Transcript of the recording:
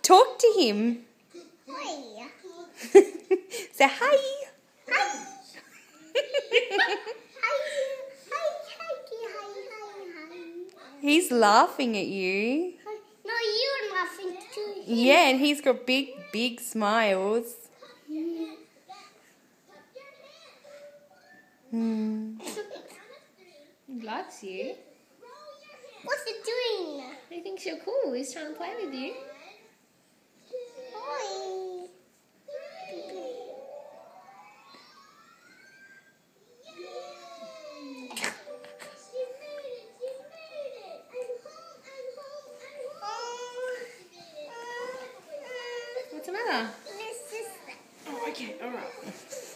Talk to him. Hi. Say hi. Hi. He's laughing at you. No, you're laughing too. Yeah, and he's got big, big smiles. He likes you. What's he doing? He thinks you're cool. He's trying to play with you. Hi. What's the matter? This is Oh, okay, all right.